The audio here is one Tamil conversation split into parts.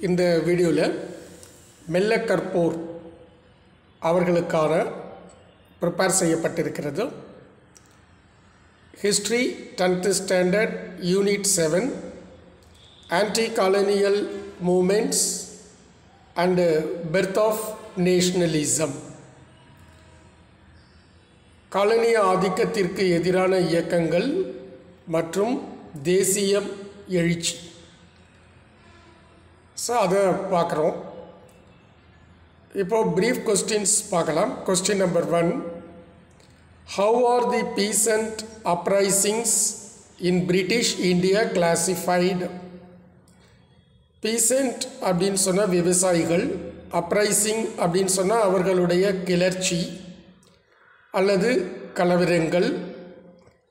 இந்த வீடியோவில் மெல்ல கற்போர் அவர்களுக்கான ப்ரிப்பேர் செய்யப்பட்டிருக்கிறது. History 10th standard unit 7 anti colonial movements and birth of nationalism. காலனிய ஆதிக்கத்திற்கு எதிரான இயக்கங்கள் மற்றும் தேசிய எழுச்சி. ஸோ அதை பார்க்குறோம். இப்போது ப்ரீஃப் கொஸ்டின்ஸ் பார்க்கலாம். Question number 1, how are the peasant uprisings in British India classified? Peasant அப்படின்னு சொன்னால் விவசாயிகள், அப்ரைசிங் அப்படின்னு சொன்னால் அவர்களுடைய கிளர்ச்சி அல்லது கலவரங்கள்.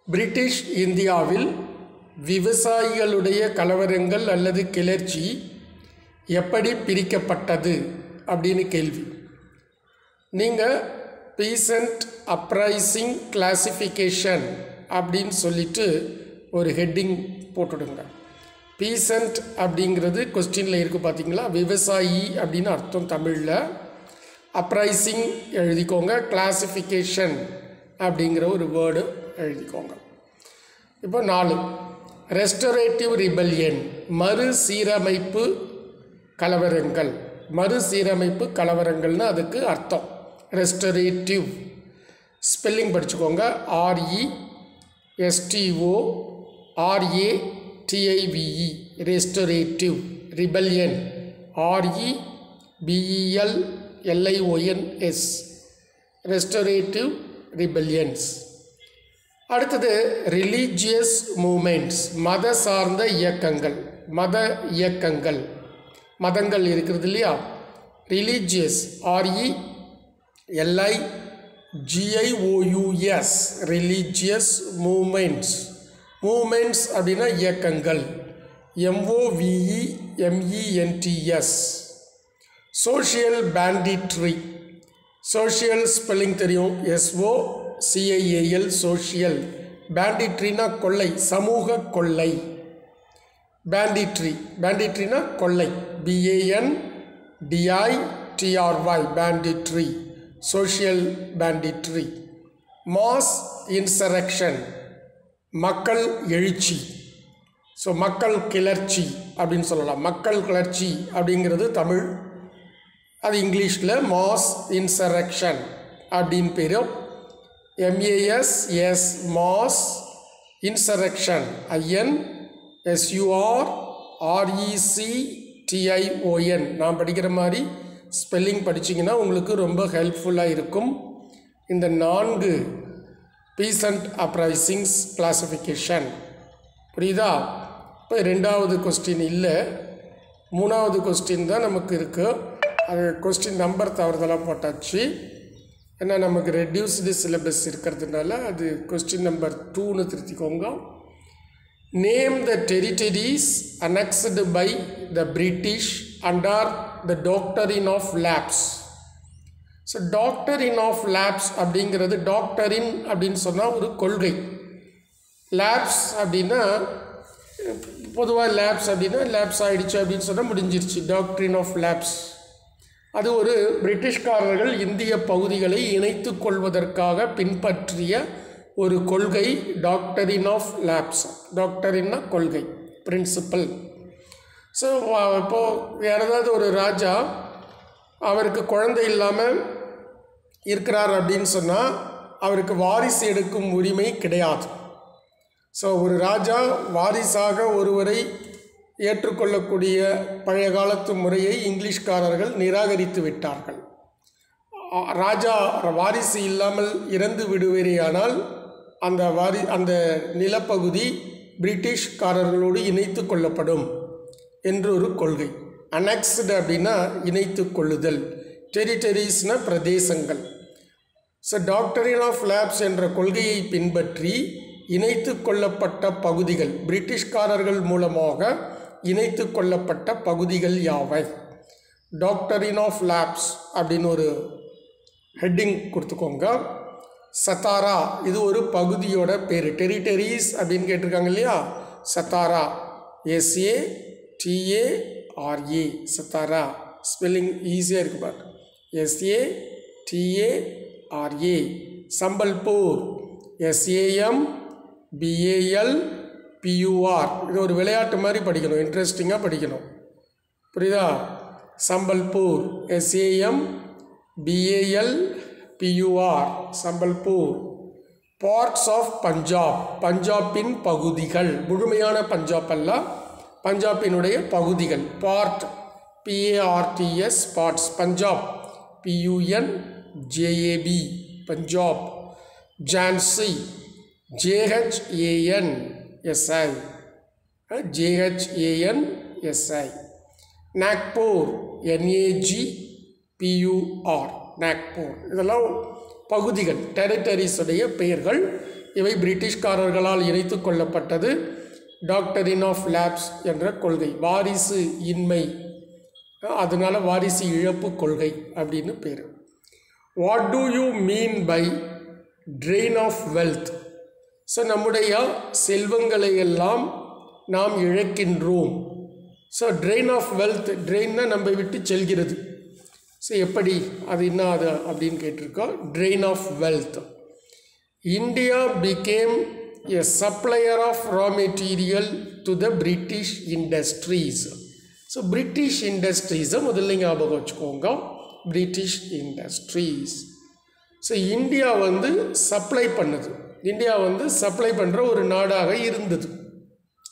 பிரிட்டிஷ் இந்தியாவில் விவசாயிகளுடைய கலவரங்கள் அல்லது கிளர்ச்சி எப்படி பிரிக்கப்பட்டது அப்படின்னு கேள்வி. நீங்கள் பீசன்ட் அப்ரைசிங் கிளாசிஃபிகேஷன் அப்படின்னு சொல்லிட்டு ஒரு ஹெட்டிங் போட்டுடுங்க. பீசன்ட் அப்படிங்கிறது கொஸ்டினில் இருக்குது பார்த்தீங்களா, விவசாயி அப்படின்னு அர்த்தம் தமிழில். அப்ரைசிங் எழுதிக்கோங்க, கிளாசிஃபிகேஷன் அப்படிங்கிற ஒரு வேர்டு எழுதிக்கோங்க. இப்போ 4, ரெஸ்டரேட்டிவ் ரிபல்லியன், மறுசீரமைப்பு கலவரங்கள். மறுசீரமைப்பு கலவரங்கள்னு அதுக்கு அர்த்தம். ரெஸ்டரேட்டிவ் ஸ்பெல்லிங் படிச்சுக்கோங்க, RESTORATIVE, restorative. Rebellion REBELLIONS, restorative rebellions. அடுத்தது ரிலீஜியஸ் மூமெண்ட்ஸ், மத சார்ந்த இயக்கங்கள். மத இயக்கங்கள், மதங்கள் இருக்கிறது இல்லையா, religious RELIGIOUS, religious moments. Moments அப்படின்னா இயக்கங்கள், MOVEMENTS. சோஷியல் பேண்டிட்ரி, சோஷியல் ஸ்பெல்லிங் தெரியும், SOCIAL, சோஷியல். பேண்டிட்ரினா கொள்ளை, சமூக கொள்ளை. பேண்டிட்ரி, பேண்டிட்ரினா கொள்ளை, BANDITRY, பேண்டிட்ரி, சோஷியல் பேண்டிட்ரி. மாஸ் இன்சரக்ஷன், மக்கள் எழுச்சி. ஸோ மக்கள் கிளர்ச்சி அப்படின்னு சொல்லலாம். மக்கள் கிளர்ச்சி அப்படிங்கிறது தமிழ், அது இங்கிலீஷில் மாஸ் இன்சரக்ஷன் அப்படின்னு பேரும். MAS, mass insurrection, INSURRECTION. நான் படிக்கிற மாதிரி ஸ்பெல்லிங் படிச்சிங்கன்னா உங்களுக்கு ரொம்ப ஹெல்ப்ஃபுல்லாக இருக்கும். இந்த 4 பீசன்ட் அப்ரைசிங்ஸ் கிளாசிஃபிகேஷன் புரியுதா? இப்போ 2வது கொஸ்டின் இல்லை, 3வது கொஸ்டின் தான் நமக்கு இருக்குது. அது கொஸ்டின் நம்பர் தவறுதலாக போட்டாச்சு, ஏன்னா நமக்கு ரெடியூஸ்டு சிலபஸ் இருக்கிறதுனால. அது கொஸ்டின் நம்பர் 2ன்னு திருத்திக்கோங்க. Name the territories annexed by the British under the doctrine of lapse. So doctrine of lapse அப்படிங்கிறது, டாக்டரின் அப்படின்னு சொன்னால் ஒரு கொள்கை. லேப்ஸ் அப்படின்னா பொதுவாக லேப்ஸ் அப்படின்னா லேப்ஸ் ஆகிடுச்சு அப்படின்னு சொன்னால் முடிஞ்சிருச்சு. டாக்டரின் ஆஃப் லேப்ஸ் அது ஒரு பிரிட்டிஷ்காரர்கள் இந்திய பகுதிகளை இணைத்து கொள்வதற்காக பின்பற்றிய ஒரு கொள்கை. டாக்டரின் ஆஃப் லேப்ஸ், டாக்டரின்னா கொள்கை, பிரின்சிபல். ஸோ இப்போது வேறு ஏதாவது ஒரு ராஜா அவருக்கு குழந்தை இல்லாமல் இருக்கிறார் அப்படின்னு சொன்னால் அவருக்கு வாரிசு எடுக்கும் உரிமை கிடையாது. ஸோ ஒரு ராஜா வாரிசாக ஒருவரை ஏற்றுக்கொள்ளக்கூடிய பழைய காலத்து முறையை இங்கிலீஷ்காரர்கள் நிராகரித்து விட்டார்கள். ராஜா வாரிசு இல்லாமல் இறந்து விடுவேயானால் அந்த நிலப்பகுதி பிரிட்டிஷ்காரர்களோடு இணைத்து கொள்ளப்படும் என்று ஒரு கொள்கை. அனெக்ஸ்டு அப்படின்னா இணைத்து கொள்ளுதல், டெரிட்டரிஸ்னா பிரதேசங்கள். ஸோ டாக்டரின் ஆஃப் லேப்ஸ் என்ற கொள்கையை பின்பற்றி இணைத்து கொள்ளப்பட்ட பகுதிகள், பிரிட்டிஷ்காரர்கள் மூலமாக இணைத்து கொள்ளப்பட்ட பகுதிகள் யாவை? டாக்டரின் ஆஃப் லேப்ஸ் அப்படின்னு ஒரு ஹெட்டிங் கொடுத்துக்கோங்க. சத்தாரா, இது ஒரு பகுதியோட பேர். டெரிட்டரிஸ் அப்படின்னு கேட்டிருக்காங்க இல்லையா, Satara, SATARA. SATARA Satara spelling ஈஸியாக இருக்கு பாரு SATARA சம்பல்பூர் SAMBALPUR இது ஒரு விளையாட்டு மாதிரி படிக்கணும் இன்ட்ரெஸ்டிங்காக படிக்கணும் புரியுதா Sambalpur SAMBALPUR Sambalpur parts of Punjab பஞ்சாபின் பகுதிகள் முழுமையான பஞ்சாப் அல்ல பஞ்சாபினுடைய பகுதிகள் part PARTS parts Punjab PUNJAB Punjab Jhansi JHANSI Nagpur NAGPUR Nagpur இதெல்லாம் பகுதிகள் டெரிட்டரிஸ் உடைய பெயர்கள் இவை பிரிட்டிஷ்காரர்களால் இணைத்து கொள்ளப்பட்டது டாக்டரின் ஆஃப் லேப்ஸ் என்ற கொள்கை வாரிசு இன்மை அதனால வாரிசு இழப்பு கொள்கை அப்படின்னு பேர் what do you mean by drain of wealth so நம்முடைய செல்வங்களை எல்லாம் நாம் இழக்கின்றோம் ஸோ ட்ரெயின் ஆஃப் வெல்த் ட்ரெயின்னா நம்ம விட்டு செல்கிறது ஸோ எப்படி அது என்ன அது அப்படின்னு கேட்டிருக்கோம் drain of wealth India became a supplier of raw material to the British industries so British இண்டஸ்ட்ரீஸை முதல்ல ஞாபகம் வச்சுக்கோங்க பிரிட்டிஷ் இண்டஸ்ட்ரீஸ் ஸோ இந்தியா வந்து சப்ளை பண்ணுது இந்தியா வந்து சப்ளை பண்ணுற ஒரு நாடாக இருந்தது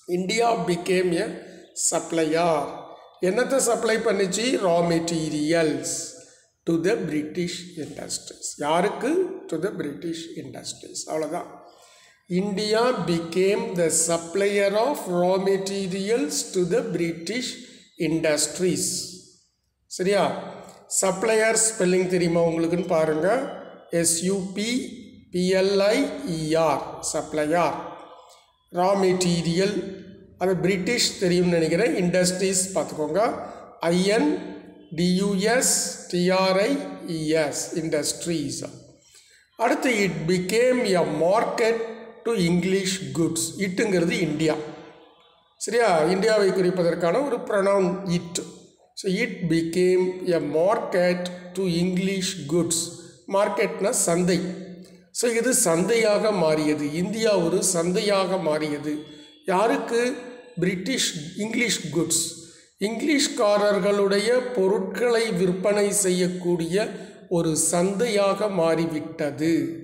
இந்தியா பிகேம் எ சப்ளையர் என்னத்தை சப்ளை பண்ணிச்சு raw materials to the British industries யாருக்கு டு த பிரிட்டிஷ் இண்டஸ்ட்ரீஸ் அவ்வளோதான் India became the supplier of raw materials to the British industries சரியா சப்ளையர் ஸ்பெல்லிங் தெரியுமா உங்களுக்குன்னு பாருங்கள் SUPPLIER சப்ளையர் ரா மெட்டீரியல் அது பிரிட்டிஷ் தெரியும்னு நினைக்கிறேன் இண்டஸ்ட்ரீஸ் பார்த்துக்கோங்க INDUSTRIES இண்டஸ்ட்ரீஸ் அடுத்து it became a market to English goods இட்டுங்கிறது இந்தியா சரியா இந்தியாவை குறிப்பதற்கான ஒரு pronoun it so it became a market to English goods மார்க்கெட்னா சந்தை ஸோ இது சந்தையாக மாறியது இந்தியா ஒரு சந்தையாக மாறியது யாருக்கு பிரிட்டிஷ் இங்கிலீஷ் குட்ஸ் இங்கிலீஷ்காரர்களுடைய பொருட்களை விற்பனை செய்யக்கூடிய ஒரு சந்தையாக மாறிவிட்டது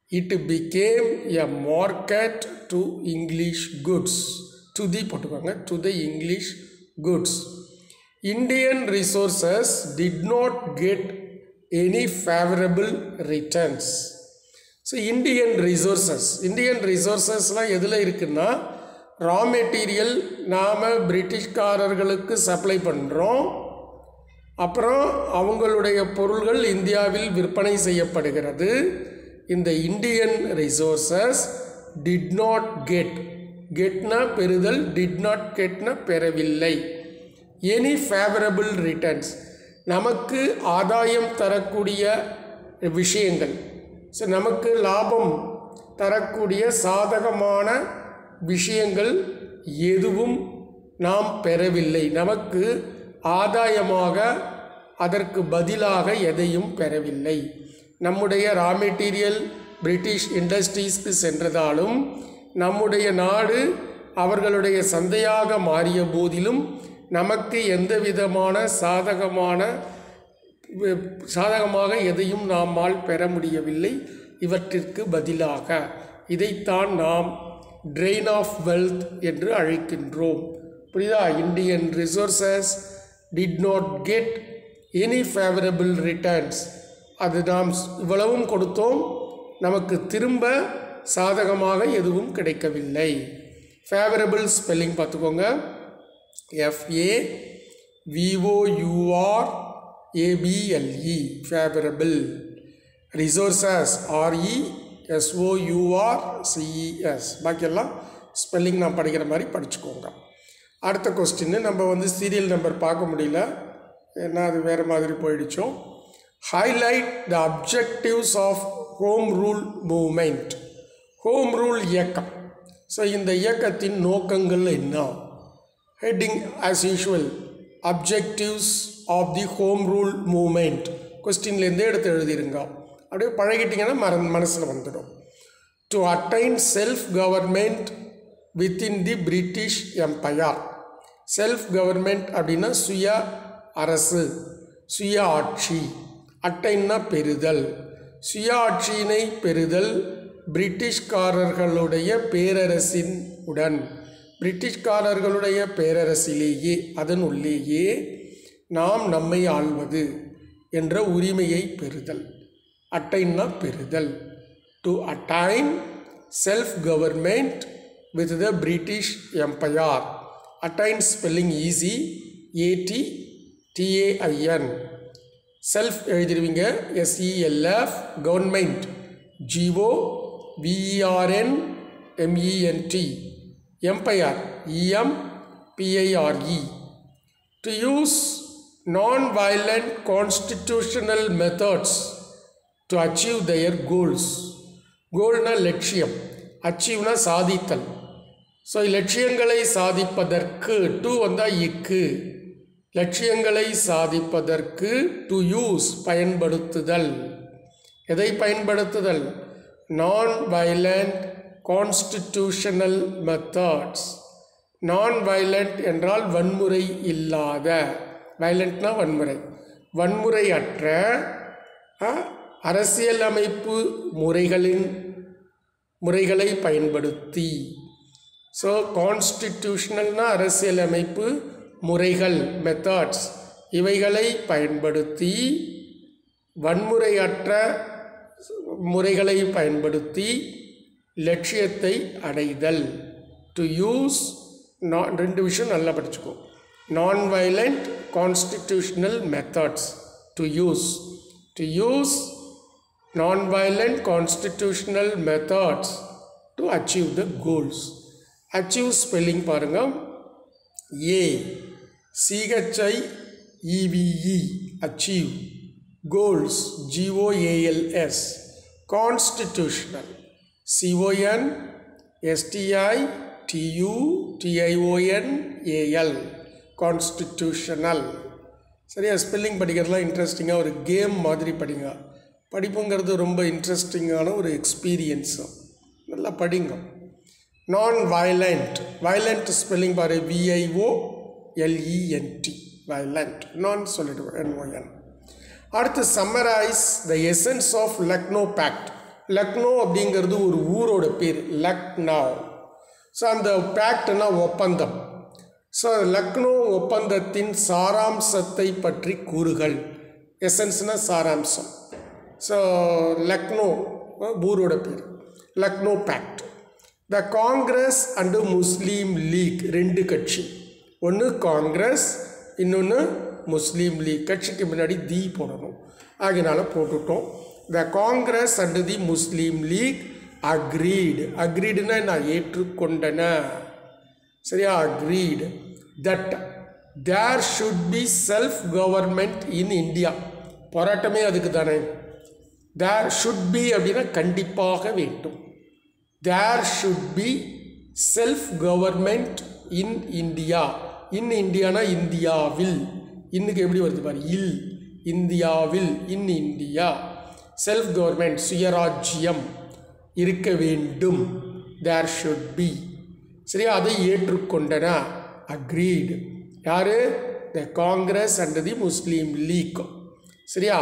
it became a market to English goods to the போட்டுக்கோங்க to the English goods Indian resources did not get any favourable returns so Indian ரிசோர்சஸ்லாம் எதில் இருக்குன்னா ரா மெட்டீரியல் நாம் பிரிட்டிஷ்காரர்களுக்கு சப்ளை பண்ணுறோம் அப்புறம் அவங்களுடைய பொருள்கள் இந்தியாவில் விற்பனை செய்யப்படுகிறது இந்த இந்தியன் ரிசோர்சஸ் டிட் நாட் கெட்னா பெறுதல் டிட் நாட் கெட்னா பெறவில்லை எனி ஃபேவரபிள் ரிட்டர்ன்ஸ் நமக்கு ஆதாயம் தரக்கூடிய விஷயங்கள் ஸோ நமக்கு லாபம் தரக்கூடிய சாதகமான விஷயங்கள் எதுவும் நாம் பெறவில்லை நமக்கு ஆதாயமாக அதற்கு பதிலாக எதையும் பெறவில்லை நம்முடைய ரா மெட்டீரியல் பிரிட்டிஷ் இண்டஸ்ட்ரீஸ்க்கு சென்றதாலும் நம்முடைய நாடு அவர்களுடைய சந்தையாக மாறிய போதிலும் நமக்கு எந்த விதமான சாதகமாக எதையும் நம்மால் பெற முடியவில்லை இவற்றிற்கு பதிலாக இதைத்தான் நாம் ட்ரெயின் ஆஃப் வெல்த் என்று அழைக்கின்றோம் புரியுதா Indian resources did not get any favourable returns அது நாம் இவ்வளவும் கொடுத்தோம் நமக்கு திரும்ப சாதகமாக எதுவும் கிடைக்கவில்லை ஃபேவரபிள் ஸ்பெல்லிங் பார்த்துக்கோங்க FAVOURABLE ஃபேவரபிள் ரிசோர்சஸ் RESOURCES பாக்கியெல்லாம் ஸ்பெல்லிங் நான் படிக்கிற மாதிரி படிச்சுக்கோங்க அடுத்த கொஸ்டின் நம்ம சீரியல் நம்பர் பார்க்க முடியல ஏன்னா அது வேறு மாதிரி போயிடுச்சோம் highlight the objectives of home rule movement home rule இயக்கம் ஸோ இந்த இயக்கத்தின் நோக்கங்கள் என்ன heading as usual objectives of the home rule movement கொஸ்டின்லேருந்தே எடுத்து எழுதிருங்க. அப்படியே பழகிட்டிங்கன்னா மனசில் வந்துடும். To attain self government within the British empire. Self government அப்படின்னா சுய அரசு, சுய ஆட்சி. அட்டைன்னா பெறுதல். சுய ஆட்சியினை பெறுதல் பிரிட்டிஷ்காரர்களுடைய பேரரசின் உடன், பிரிட்டிஷ்காரர்களுடைய பேரரசிலேயே, அதன் உள்ளேயே நாம் நம்மை ஆள்வது என்ற உரிமையை பெறுதல். அட்டைன்னா பெறுதல். To attain self government with the British empire. Attain spelling easy, ATTAIN. Self எழுதிருவீங்க SELF, government GOVERNMENT, empire EMPIRE. To use non-violent constitutional methods to achieve their goals. கோல்னா லட்சியம், அச்சீவ்னா சாதித்தல். ஸோ லட்சியங்களை சாதிப்பதற்கு டு வந்தால் இக்கு, லட்சியங்களை சாதிப்பதற்கு டு யூஸ் பயன்படுத்துதல். எதை பயன்படுத்துதல்? நான் வயலண்ட் கான்ஸ்டிடியூஷனல் மெத்தட்ஸ். நான் வயலண்ட் என்றால் வன்முறை இல்லாத, வயலண்ட்னா வன்முறை, வன்முறையற்ற அரசியலமைப்பு முறைகளை பயன்படுத்தி. ஸோ கான்ஸ்டிடியூஷனல்னா அரசியலமைப்பு முறைகள், மெத்தட்ஸ், இவைகளை பயன்படுத்தி, வன்முறையற்ற முறைகளை பயன்படுத்தி லட்சியத்தை அடைதல். டு யூஸ், ரெண்டு விஷயம் நல்லா படிச்சுக்கோ. நான் violent constitutional methods, to use non-violent constitutional methods to achieve the goals. Achieve spelling பாருங்க, ACHIEVE, achieve. Goals, GOALS. Constitutional, CONSTITUTIONAL, constitutional. சரியா? ஸ்பெல்லிங் படிக்கிறதுலாம் இன்ட்ரெஸ்டிங்காக ஒரு கேம் மாதிரி படிங்க. படிப்புங்கிறது ரொம்ப இன்ட்ரெஸ்டிங்கான ஒரு எக்ஸ்பீரியன்ஸு. நல்லா படிங்க. நான் வயலண்ட், வயலண்ட் ஸ்பெல்லிங் பாரு, VIOLENT, வயலண்ட். நான் சொல்லிடுவேன் NON. அடுத்து summarise the essence of Lucknow pact. Lucknow அப்படிங்கிறது ஒரு ஊரோட பேர், லக்னோ. ஸோ அந்த பேக்ட்னா ஒப்பந்தம். ஸோ லக்னோ ஒப்பந்தத்தின் சாராம்சத்தை பற்றி கூறுகள். எசன்ஸ்னால் சாராம்சம். ஸோ லக்னோ ஊரோட பேர், Lucknow pact. The Congress and Muslim League, ரெண்டு கட்சி, ஒன்று காங்கிரஸ், இன்னொன்று முஸ்லீம் லீக். கட்சிக்கு முன்னாடி தி போடணும், ஆகினால போட்டுட்டோம். The Congress and the Muslim League agreed. அக்ரீடுனா நான் ஏற்றுக்கொண்டன, சரியா? Agreed that there should be self government in India. போராட்டமே அதுக்கு தானே. தேர் ஷுட் பி அப்படின்னா கண்டிப்பாக வேண்டும். There should be self government in India. In இந்தியானா இந்தியாவில். இன்னுக்கு எப்படி வருது பாரு, இல், இந்தியாவில், இன் இந்தியா. செல்ஃப் கவர்மெண்ட் சுயராஜ்யம் இருக்க வேண்டும். தேர் ஷுட் பி, சரியா? அதை ஏற்றுக்கொண்டன, அக்ரீடு. யாரு? The Congress and the Muslim League, சரியா?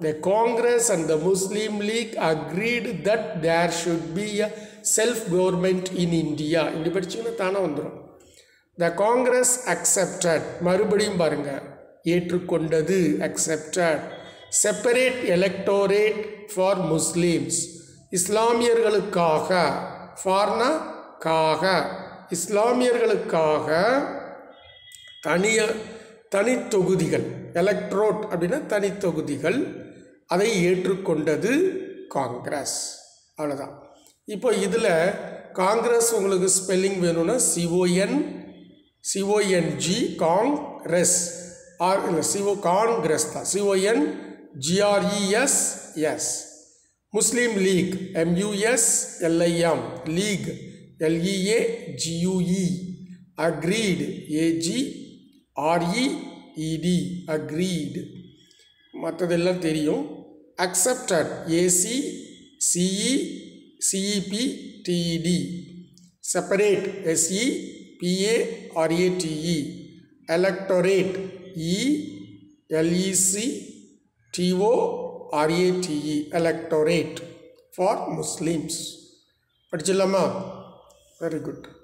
The Congress and the Muslim League agreed that there should be a self-government in India. இப்படி படிச்சிங்கன்னா தானே வந்துடும். The Congress accepted, மறுபடியும் பாருங்க, ஏற்றுக்கொண்டது, accepted, separate electorate for Muslims. இஸ்லாமியர்களுக்காக, ஃபார்னா காக, இஸ்லாமியர்களுக்காக தனி தொகுதிகள், எலக்ட்ரோட் அப்படின்னா தனி தொகுதிகள், அதை ஏற்றுக்கொண்டது காங்கிரஸ். அவ்வளோதான். இப்போ இதில் காங்கிரஸ் உங்களுக்கு ஸ்பெல்லிங் வேணும்னா CONG காங்கிரஸ், இல்லை காங்கிரஸ் தான், CONGRESS. Muslim League MUSLIM, League LEAGUE, agreed REED agreed. மற்றதெல்லாம் தெரியும். accepted ACCECEP separate SEPARATE electorate ELECTORATE electorate for Muslims. படிச்சிடலாமா? Very good.